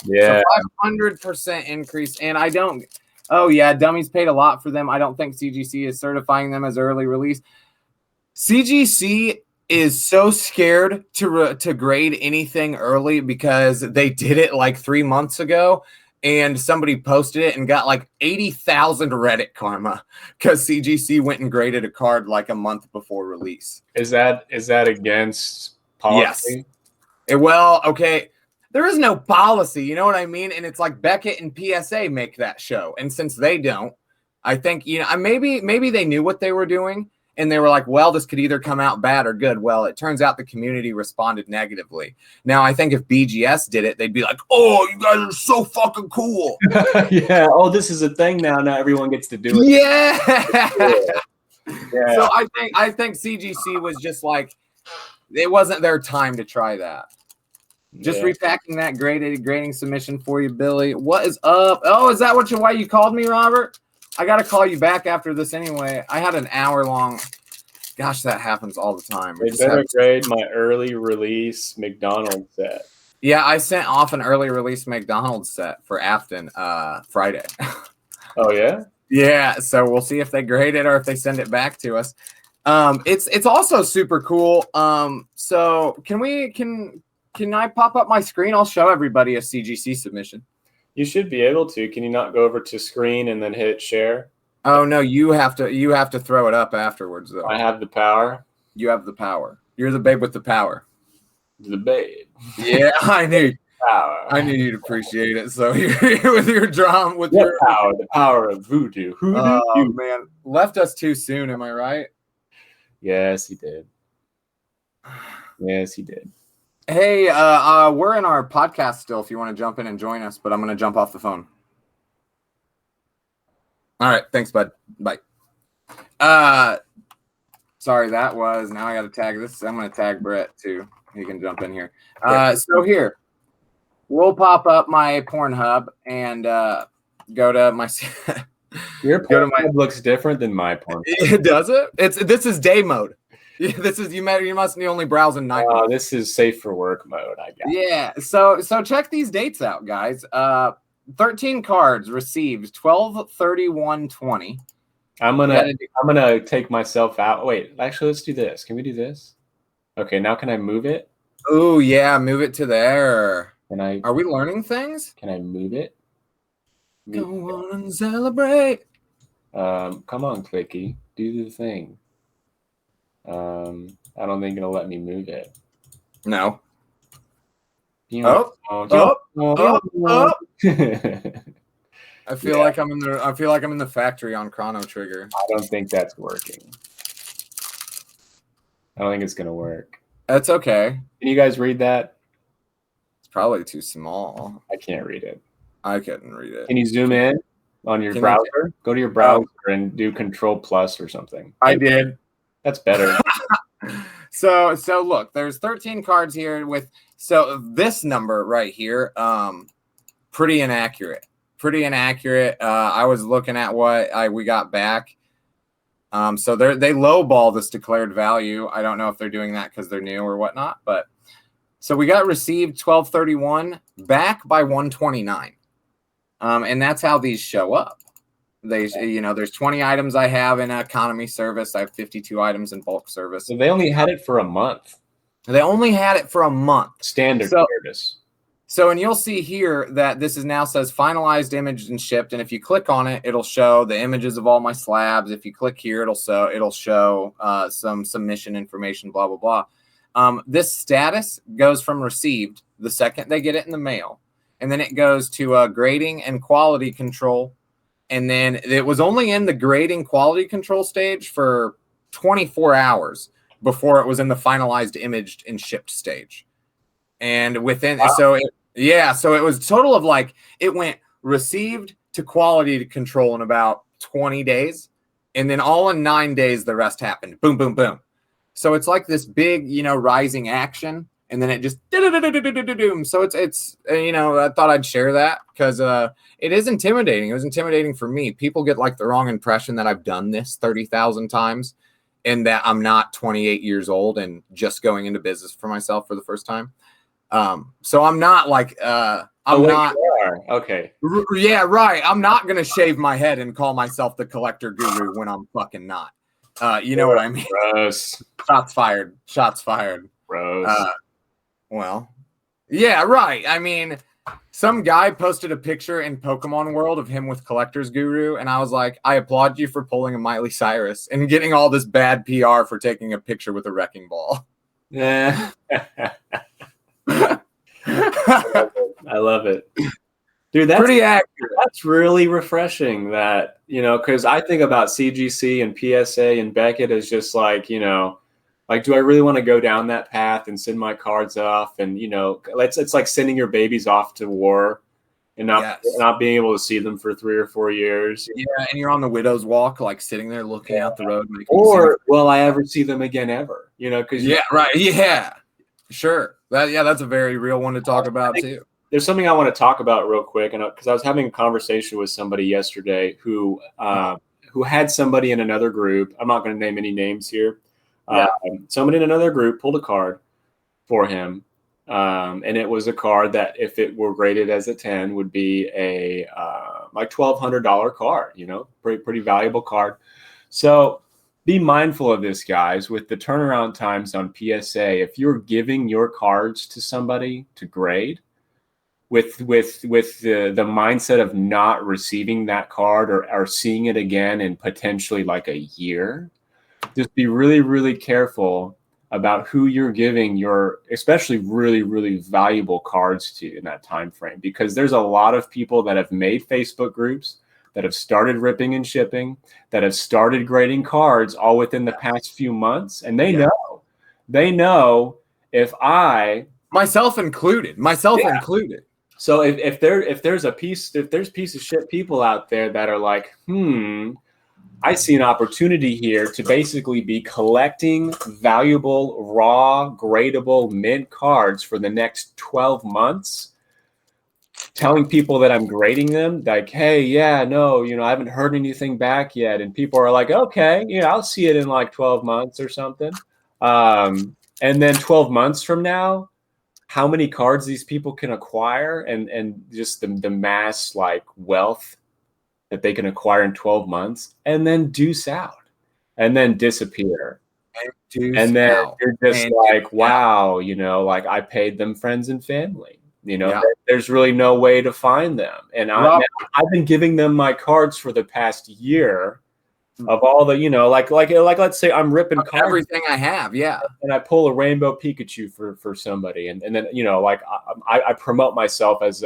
Yeah, so 500% increase, and I don't. Oh yeah, dummies paid a lot for them. I don't think CGC is certifying them as early release. CGC is so scared to grade anything early because they did it like 3 months ago, and somebody posted it and got like 80,000 Reddit karma because CGC went and graded a card like a month before release. Is that against policy? Yes. Well, okay. There is no policy, you know what I mean? And it's like Beckett and PSA make that show. And since they don't, I think, maybe they knew what they were doing and they were like, well, this could either come out bad or good. Well, it turns out the community responded negatively. Now, I think if BGS did it, they'd be like, oh, you guys are so fucking cool. Yeah. Oh, this is a thing now. Now everyone gets to do it. Yeah. So I think CGC was just like, it wasn't their time to try that. Just repacking that grading submission for you, Billy. What is up? Oh, is that why you called me, Robert? I got to call you back after this anyway. I had an hour-long. Gosh, that happens all the time. They better grade my early release McDonald's set. Yeah, I sent off an early release McDonald's set for Afton Friday. Oh, yeah? Yeah, so we'll see if they grade it or if they send it back to us. It's also super cool. So can I pop up my screen? I'll show everybody a CGC submission. You should be able to. Can you not go over to screen and then hit share? Oh no, you have to throw it up afterwards though. I have the power. You have the power. You're the babe with the power. The babe. Yeah, I knew. Power. I knew you'd appreciate it. So you're here with your drum, with your power, the power of voodoo. Oh man, left us too soon. Am I right? Yes, he did. Yes, he did. Hey, we're in our podcast still if you want to jump in and join us, but I'm going to jump off the phone. All right. Thanks, bud. Bye. Sorry, now I got to tag this. I'm going to tag Brett too. He can jump in here. So here, we'll pop up my Pornhub and go to my... Your Pornhub looks different than my Pornhub. Does it? This is day mode. This is you must only browse in night mode. This is safe for work mode, I guess. Yeah. So check these dates out, guys. 13 cards received 12/31/20. I'm gonna take myself out. Wait, actually, let's do this. Can we do this? Okay, now can I move it? Oh yeah, move it to there. Are we learning things? Can I move it? Go on and celebrate. Come on, Clicky, do the thing. I don't think it'll let me move it. No. I feel like I'm in the factory on Chrono Trigger. I don't think that's working. I don't think it's gonna work. That's okay. Can you guys read that? It's probably too small. I can't read it. I couldn't read it. Can you zoom in on your browser? Go to your browser and do Control+ or something. I did. That's better. So look, there's 13 cards here with this number right here, pretty inaccurate. I was looking at what we got back. So they lowball this declared value. I don't know if they're doing that because they're new or whatnot, but so we got received 12/31 back by 129. And that's how these show up. There's 20 items I have in economy service. I have 52 items in bulk service. So they only had it for a month. Standard service. So, and you'll see here that this now says finalized, imaged, and shipped. And if you click on it, it'll show the images of all my slabs. If you click here, it'll show some submission information, blah, blah, blah. This status goes from received the second they get it in the mail. And then it goes to grading and quality control. And then it was only in the grading quality control stage for 24 hours before it was in the finalized, imaged, and shipped stage. And within, so it was a total of it went received to quality control in about 20 days. And then all in 9 days, the rest happened. Boom, boom, boom. So it's like this big, rising action. And then it just so it's I thought I'd share that because it is intimidating. It was intimidating for me. People get like the wrong impression that I've done this 30,000 times and that I'm not 28 years old and just going into business for myself for the first time. So I'm not like okay. Yeah, right. I'm not gonna shave my head and call myself the collector guru when I'm fucking not. You know what I mean? Gross. Shots fired. Shots fired. Gross. Well, yeah, right. I mean, some guy posted a picture in Pokemon World of him with Collector's Guru, and I was like, I applaud you for pulling a Miley Cyrus and getting all this bad PR for taking a picture with a wrecking ball. Yeah. I love it. Dude, that's pretty accurate. That's really refreshing that, because I think about CGC and PSA and Beckett as just like, like, do I really want to go down that path and send my cards off? And, it's like sending your babies off to war and not being able to see them for 3 or 4 years. Yeah, and you're on the widow's walk, like sitting there looking out the road. Or will I ever see them again ever? Because right. Yeah, sure. That's a very real one to talk about too. There's something I want to talk about real quick, and because I was having a conversation with somebody yesterday who had somebody in another group. I'm not going to name any names here. Yeah. Somebody in another group pulled a card for him, and it was a card that, if it were graded as a 10, would be a like $1,200 card. Pretty valuable card. So be mindful of this, guys. With the turnaround times on PSA, if you're giving your cards to somebody to grade with the mindset of not receiving that card or seeing it again in potentially like a year, just be really, really careful about who you're giving your especially really, really valuable cards to in that time frame, because there's a lot of people that have made Facebook groups, that have started ripping and shipping, that have started grading cards all within the past few months, and they know if myself included. So if there's piece of shit people out there that are like, I see an opportunity here to basically be collecting valuable, raw, gradable mint cards for the next 12 months, telling people that I'm grading them, like, hey, yeah, no, I haven't heard anything back yet. And people are like, okay, I'll see it in like 12 months or something. And then 12 months from now, how many cards these people can acquire and just the mass like wealth that they can acquire in 12 months, and then deuce out and then disappear. And then you're just like, wow, like I paid them friends and family. There's really no way to find them. And I've been giving them my cards for the past year of all the, like let's say I'm ripping cards, everything I have, and I pull a rainbow Pikachu for somebody, and then like I promote myself as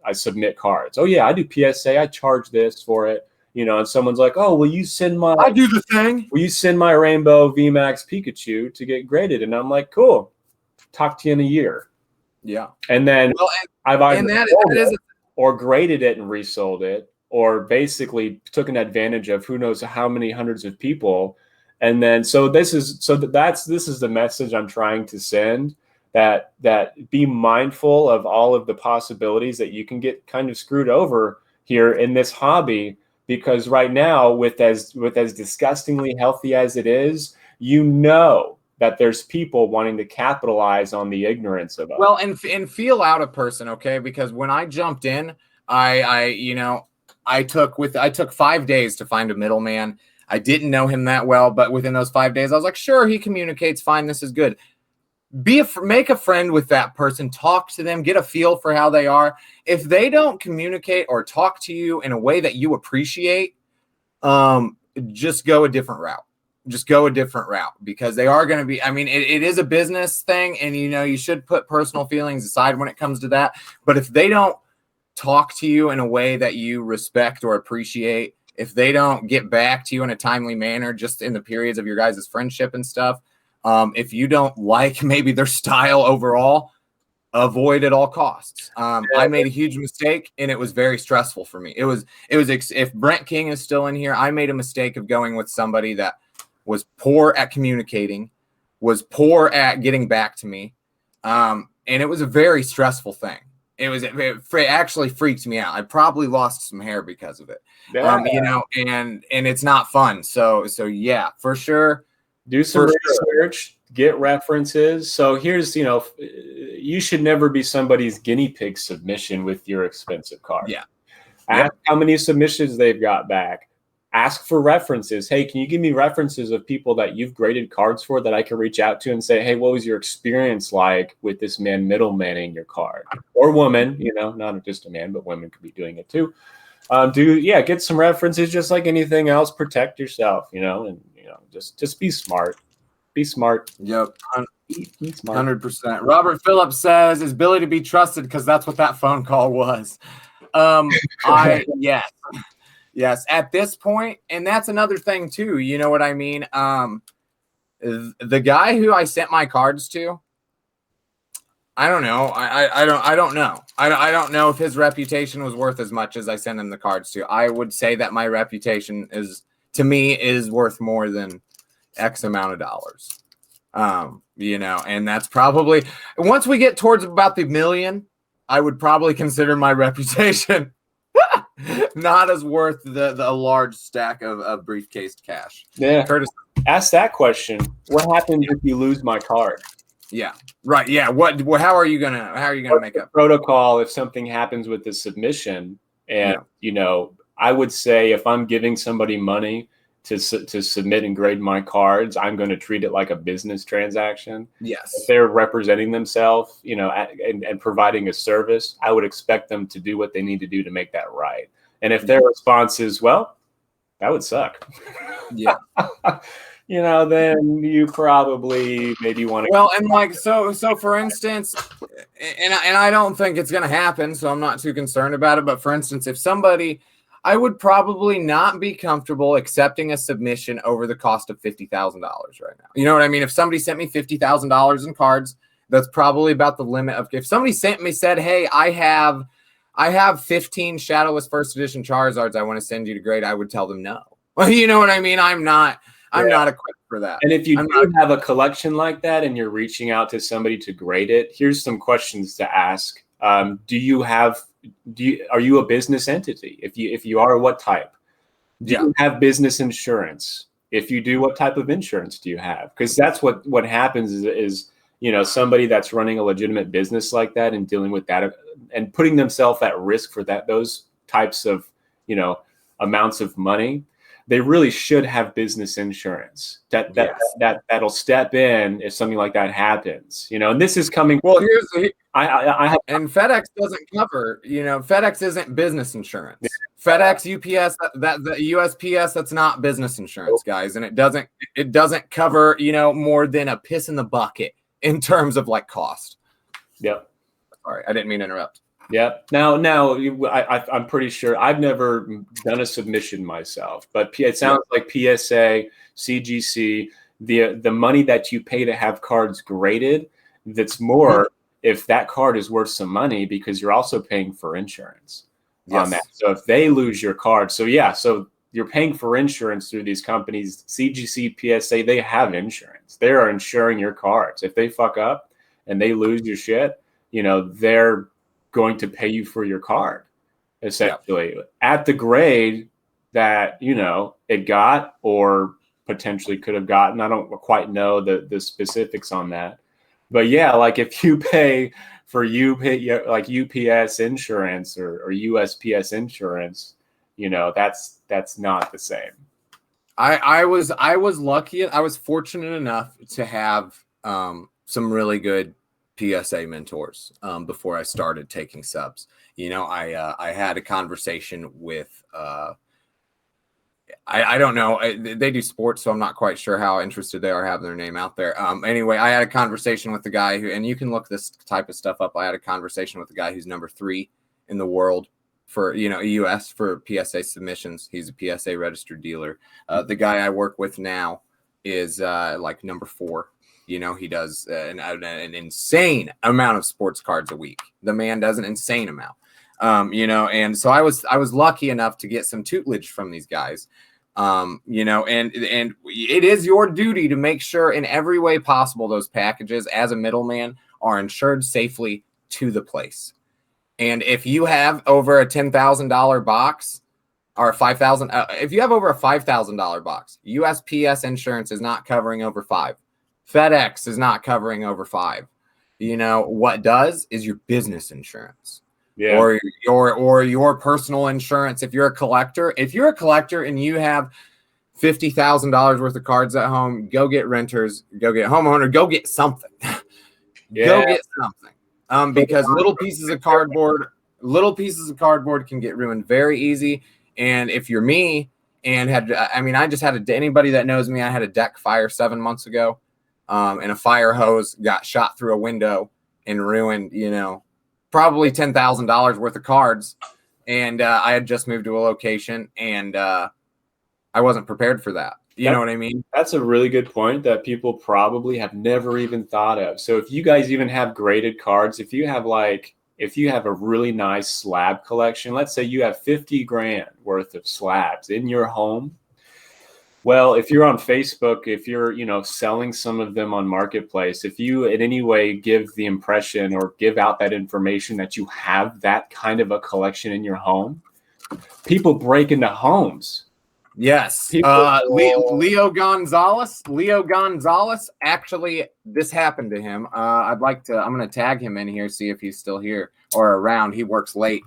I submit cards. Oh yeah, I do PSA. I charge this for it. And someone's like, oh, will you send my? I do the thing. Will you send my rainbow VMAX Pikachu to get graded? And I'm like, cool. Talk to you in a year. Yeah. And then I've either or graded it and resold it, or basically took an advantage of who knows how many hundreds of people. And then this is the message I'm trying to send, that be mindful of all of the possibilities that you can get kind of screwed over here in this hobby, because right now, with as disgustingly healthy as it is, that there's people wanting to capitalize on the ignorance of us. Well, and feel out a person, okay? Because when I jumped in, I took 5 days to find a middleman. I didn't know him that well, but within those 5 days, I was like, sure, he communicates fine. This is good. Make a friend with that person. Talk to them. Get a feel for how they are. If they don't communicate or talk to you in a way that you appreciate, just go a different route. Because they are going to be, it is a business thing, and you should put personal feelings aside when it comes to that. But if they don't talk to you in a way that you respect or appreciate, if they don't get back to you in a timely manner, just in the periods of your guys' friendship and stuff, if you don't like maybe their style overall, avoid at all costs. I made a huge mistake, and it was very stressful for me. If Brent King is still in here, I made a mistake of going with somebody that was poor at communicating, was poor at getting back to me, and it was a very stressful thing. It actually freaked me out. I probably lost some hair because of it. Yeah. And it's not fun. So yeah, for sure. Do some research, get references. So here's, you should never be somebody's guinea pig submission with your expensive card. Yeah. Ask how many submissions they've got back. Ask for references. Hey, can you give me references of people that you've graded cards for that I can reach out to and say, hey, what was your experience like with this man middlemaning your card? Or woman, not just a man, but women could be doing it too. Get some references, just like anything else. Protect yourself, and just be smart. Be smart. Yep. Be smart. 100%. Robert Phillips says, is Billy to be trusted? Because that's what that phone call was. Yes. At this point, and that's another thing too. You know what I mean? The guy who I sent my cards to, I don't know. I don't know. I don't know if his reputation was worth as much as I sent him the cards to. I would say that my reputation is worth more than X amount of dollars. And that's probably, once we get towards about the million, I would probably consider my reputation not as worth the large stack of briefcased cash. Yeah. Curtis, ask that question. What happens if you lose my card? Yeah. Right. Yeah. How are you gonna make up protocol if something happens with the submission? And I would say if I'm giving somebody money to submit and grade my cards, I'm going to treat it like a business transaction. Yes. If they're representing themselves, and providing a service, I would expect them to do what they need to do to make that right. And if their response is, well, that would suck. Yeah. Then you probably maybe want to. Well, and like, so for instance, and I don't think it's going to happen, so I'm not too concerned about it. But for instance, if somebody, I would probably not be comfortable accepting a submission over the cost of $50,000 right now. You know what I mean? If somebody sent me $50,000 in cards, that's probably about the limit of. If somebody said, hey, I have 15 Shadowless First Edition Charizards I want to send you to grade, I would tell them no. Well, you know what I mean? I'm not equipped for that. And if you have a collection like that and you're reaching out to somebody to grade it, here's some questions to ask. Are you a business entity? If you are, what type? Do you have business insurance? If you do, what type of insurance do you have? Because that's what happens is somebody that's running a legitimate business like that and dealing with that and putting themselves at risk for those types of amounts of money, they really should have business insurance that'll step in if something like that happens. And this is coming. Well, and FedEx doesn't cover. FedEx isn't business insurance. Yeah. FedEx, UPS, the USPS, that's not business insurance, guys, and it doesn't cover more than a piss in the bucket in terms of like cost. Yep. Sorry, I didn't mean to interrupt. Yep. Now, I'm pretty sure I've never done a submission myself, but it sounds like PSA, CGC, the money that you pay to have cards graded, that's more if that card is worth some money because you're also paying for insurance on that. So if they lose your card, so you're paying for insurance through these companies, CGC, PSA, they have insurance. They are insuring your cards. If they fuck up and they lose your shit, they're going to pay you for your card, essentially, at the grade that, it got or potentially could have gotten. I don't quite know the specifics on that. But like if you pay for like UPS insurance or USPS insurance, that's not the same. I was lucky. I was fortunate enough to have some really good PSA mentors before I started taking subs. I had a conversation with I don't know, they do sports, so I'm not quite sure how interested they are having their name out there. Anyway, I had a conversation with the guy who, and you can look this type of stuff up. I had a conversation with the guy who's number 3 in the world for US for PSA submissions. He's a PSA registered dealer. The guy I work with now is like number 4. You know, he does an insane amount of sports cards a week. The man does an insane amount. You know, and so I was lucky enough to get some tutelage from these guys. You know, and it is your duty to make sure in every way possible those packages as a middleman are insured safely to the place. And if you have over a $10,000 box or if you have over a $5,000 box, USPS insurance is not covering over 5. FedEx is not covering over 5. You know, what does is your business insurance. Yeah. Or your personal insurance. If you're a collector and you have $50,000 worth of cards at home, go get renters, go get homeowner, go get something. Go get something. Because little pieces of cardboard can get ruined very easy. And if you're me and I just had anybody that knows me, I had a deck fire 7 months ago, and a fire hose got shot through a window and ruined, you know, probably $10,000 worth of cards. And I had just moved to a location, and I wasn't prepared for that. You know what I mean? That's a really good point that people probably have never even thought of. So if you guys even have graded cards, if you have a really nice slab collection, let's say you have 50 grand worth of slabs in your home. Well, if you're on Facebook, if you're, you know, selling some of them on Marketplace, if you in any way give the impression or give out that information that you have that kind of a collection in your home, people break into homes. Yes. Leo Gonzalez, actually, this happened to him. I'm going to tag him in here, see if he's still here or around. He works late.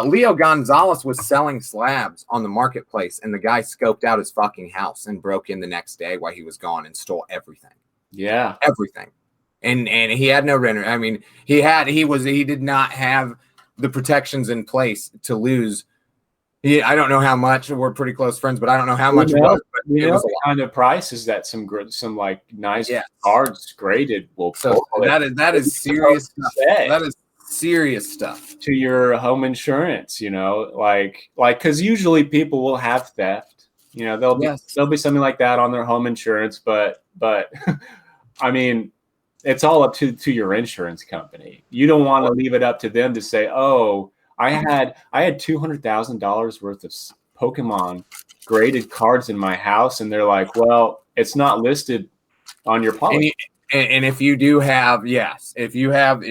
Leo Gonzalez was selling slabs on the Marketplace, and the guy scoped out his fucking house and broke in the next day while he was gone and stole everything. Yeah. Everything. And he had no renter. I mean, he did not have the protections in place to lose. I don't know how much. We're pretty close friends, but I don't know how much it was. But it was the kind of prices that some like nice cards graded will. So that is serious stuff. That is serious stuff to your home insurance. You know, like because usually people will have theft. You know, there'll be something like that on their home insurance, but I mean, it's all up to your insurance company. You don't want to leave it up to them to say, oh, I had $200,000 worth of Pokémon graded cards in my house, and they're like, well, it's not listed on your policy. And if you do have, if you have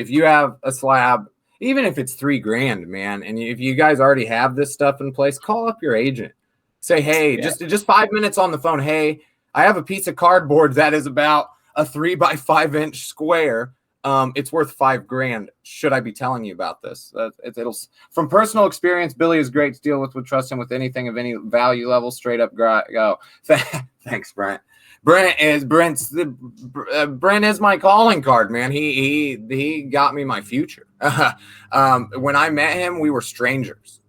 a slab, even if it's $3,000, man, and if you guys already have this stuff in place, call up your agent. Say, hey, just 5 minutes on the phone. Hey, I have a piece of cardboard that is about a 3 by 5 inch square. It's worth $5,000. Should I be telling you about this? It'll from personal experience. Billy is great to deal with. Would trust him with anything of any value level. Straight up go. Thanks, Brent. Brent is my calling card, man. He got me my future. When I met him, we were strangers,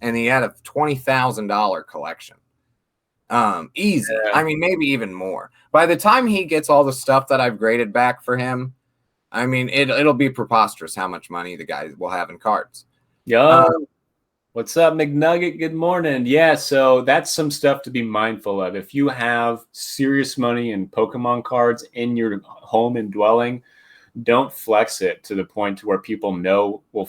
and he had a $20,000 collection. Easy. Yeah. I mean, maybe even more. By the time he gets all the stuff that I've graded back for him, I mean, it'll be preposterous how much money the guy will have in cards. Yo, what's up, McNugget? Good morning. Yeah, so that's some stuff to be mindful of. If you have serious money in Pokemon cards in your home and dwelling, don't flex it to the point to where people know will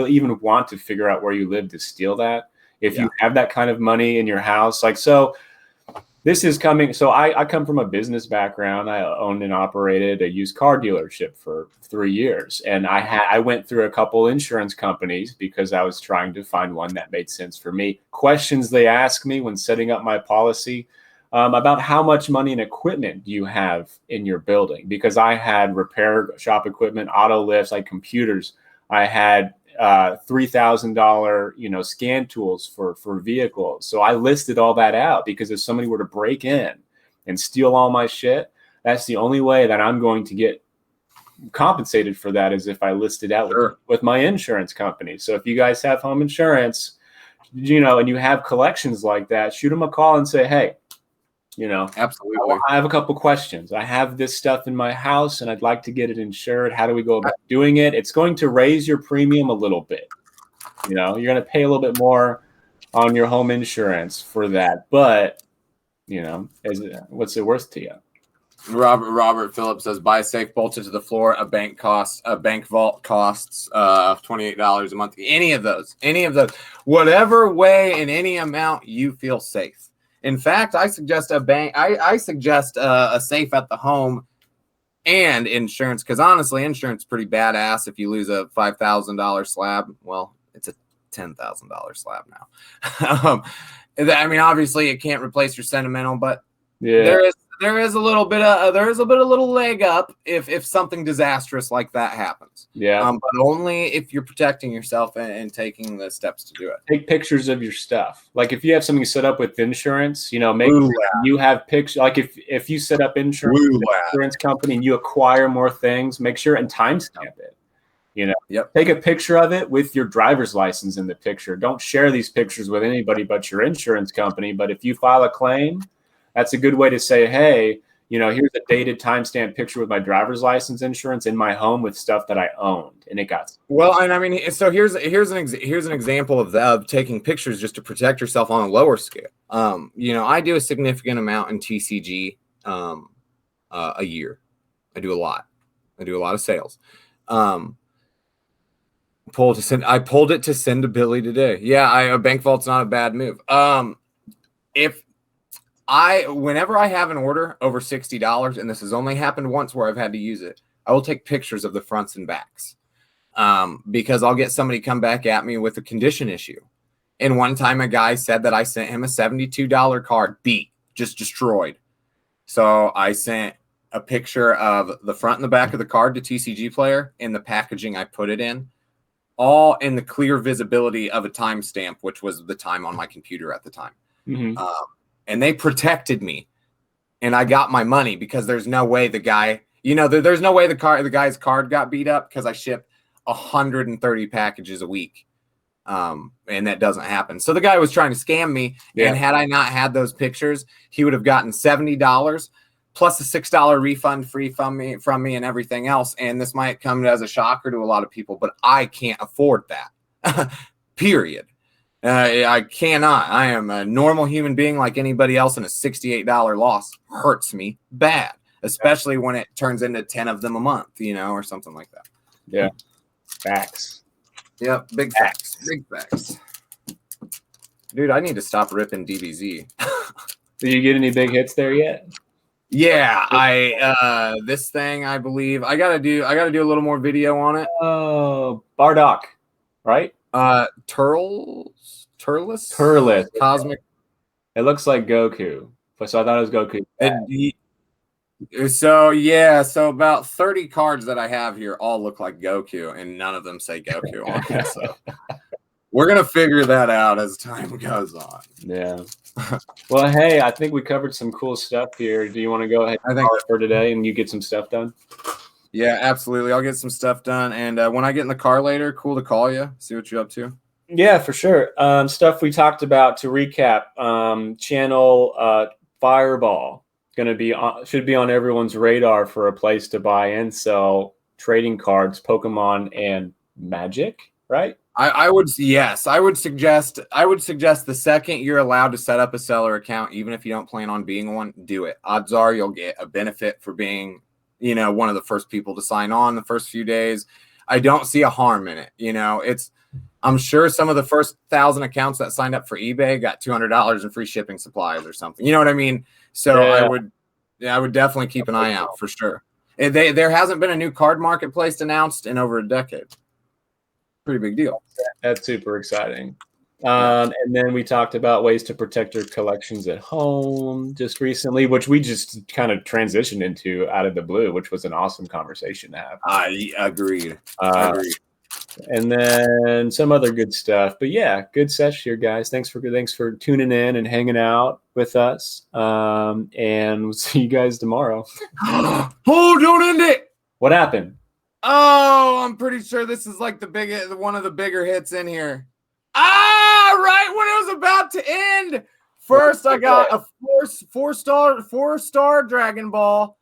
even want to figure out where you live to steal that. If you have that kind of money in your house, like so. This is coming. So I come from a business background. I owned and operated a used car dealership for 3 years. And I went through a couple insurance companies because I was trying to find one that made sense for me. Questions they asked me when setting up my policy about how much money and equipment do you have in your building? Because I had repair shop equipment, auto lifts, like computers. I had $3,000, scan tools for vehicles. So I listed all that out because if somebody were to break in and steal all my shit, that's the only way that I'm going to get compensated for that is if I list it out with my insurance company. So if you guys have home insurance, and you have collections like that, shoot them a call and say, hey, absolutely. I have a couple questions. I have this stuff in my house and I'd like to get it insured. How do we go about doing it? It's going to raise your premium a little bit. You're going to pay a little bit more on your home insurance for that. But, what's it worth to you? Robert Phillips says buy safe bolted to the floor. A bank vault costs $28 a month. Any of those, whatever way in any amount you feel safe. In fact, I suggest a bank. I suggest a safe at the home and insurance, because honestly, insurance is pretty badass. If you lose a $5,000 slab, well, it's a $10,000 slab now. I mean, obviously, it can't replace your sentimental, but yeah, there is a little bit of little leg up if something disastrous like that happens. Yeah. But only if you're protecting yourself and taking the steps to do it. Take pictures of your stuff. Like if you have something set up with insurance, make sure you have pictures. Like if you set up insurance company and you acquire more things, make sure and timestamp it. Take a picture of it with your driver's license in the picture. Don't share these pictures with anybody but your insurance company. But if you file a claim, that's a good way to say, hey, here's a dated timestamp picture with my driver's license insurance in my home with stuff that I owned, and it got well. And I mean, so here's an example of taking pictures just to protect yourself on a lower scale. I do a significant amount in TCG a year. I do a lot of sales. I pulled it to send to Billy today. Yeah, a bank vault's not a bad move. Whenever I have an order over $60, and this has only happened once where I've had to use it, I will take pictures of the fronts and backs, because I'll get somebody come back at me with a condition issue. And one time a guy said that I sent him a $72 card beat, just destroyed. So I sent a picture of the front and the back of the card to TCG Player and the packaging I put it in, all in the clear visibility of a timestamp, which was the time on my computer at the time. Mm-hmm. And they protected me, and I got my money, because there's no way the guy, there's no way the guy's card got beat up, because I ship 130 packages a week. And that doesn't happen. So the guy was trying to scam me. Yeah. And had I not had those pictures, he would have gotten $70 plus a $6 refund free from me and everything else. And this might come as a shocker to a lot of people, but I can't afford that. Period. I cannot. I am a normal human being like anybody else, and a $68 loss hurts me bad, especially when it turns into 10 of them a month, or something like that. Yeah. Facts. Yep. Big facts. Big facts. Dude, I need to stop ripping DBZ. Did you get any big hits there yet? Yeah, this thing, I believe I gotta do a little more video on it. Oh, Bardock, right? Turles, Cosmic. It looks like Goku, so I thought it was Goku. So about 30 cards that I have here all look like Goku, and none of them say Goku on it. So we're gonna figure that out as time goes on. Yeah. Well, hey, I think we covered some cool stuff here. Do you want to go ahead and call it for today, and you get some stuff done? Yeah, absolutely. I'll get some stuff done, and when I get in the car later, cool to call you, see what you're up to. Yeah, for sure. Stuff we talked about to recap. Channel Fireball should be on everyone's radar for a place to buy and sell trading cards, Pokemon and Magic, right? I would suggest the second you're allowed to set up a seller account, even if you don't plan on being one, do it. Odds are you'll get a benefit for being, one of the first people to sign on the first few days. I don't see a harm in it. I'm sure some of the first 1,000 accounts that signed up for eBay got $200 in free shipping supplies or something. You know what I mean? So yeah. I would definitely keep an eye out for sure. There hasn't been a new card marketplace announced in over a decade. Pretty big deal. That's super exciting. And then we talked about ways to protect your collections at home just recently, which we just kind of transitioned into out of the blue, which was an awesome conversation to have. I agreed. And then some other good stuff. But yeah, good session here, guys. Thanks for tuning in and hanging out with us. And we'll see you guys tomorrow. Oh, don't end it. What happened? Oh, I'm pretty sure this is like one of the bigger hits in here. Right when it was about to end. First, I got a four-star Dragon Ball,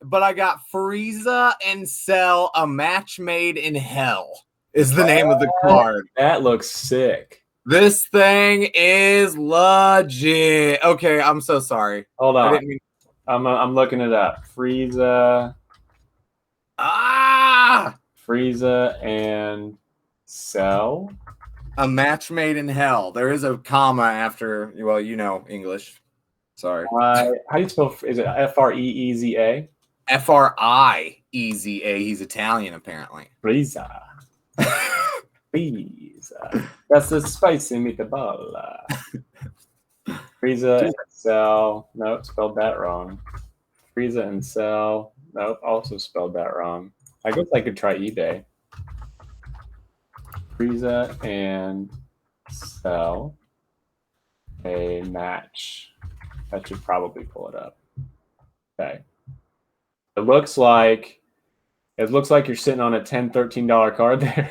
but I got Frieza and Cell, a match made in hell is the name of the card. That looks sick. This thing is legit. Okay, I'm so sorry. Hold on. I'm looking it up. Frieza and Cell. A match made in hell. There is a comma after. Well, you know English. Sorry. How do you spell? Is it Freeza? Frieza. He's Italian, apparently. Frieza. Frieza. That's the spicy meatball. Frieza and Cell. Nope, spelled that wrong. Frieza and Cell. Nope, also spelled that wrong. I guess I could try eBay. Frieza and Cell. A match. That should probably pull it up. Okay. It looks like you're sitting on a $10, $13 card there.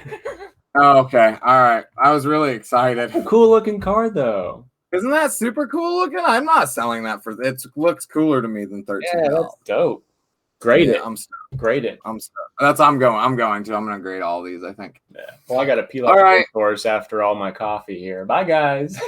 Oh, okay. All right. I was really excited. Cool looking card though. Isn't that super cool looking? I'm not selling that for it. Looks cooler to me than $13. Yeah, that's dope. Grade it. I'm stoked. Grade it. I'm stoked. I'm going to grade all these, I think. Yeah. Well, I got to peel off the course after all my coffee here. Bye, guys.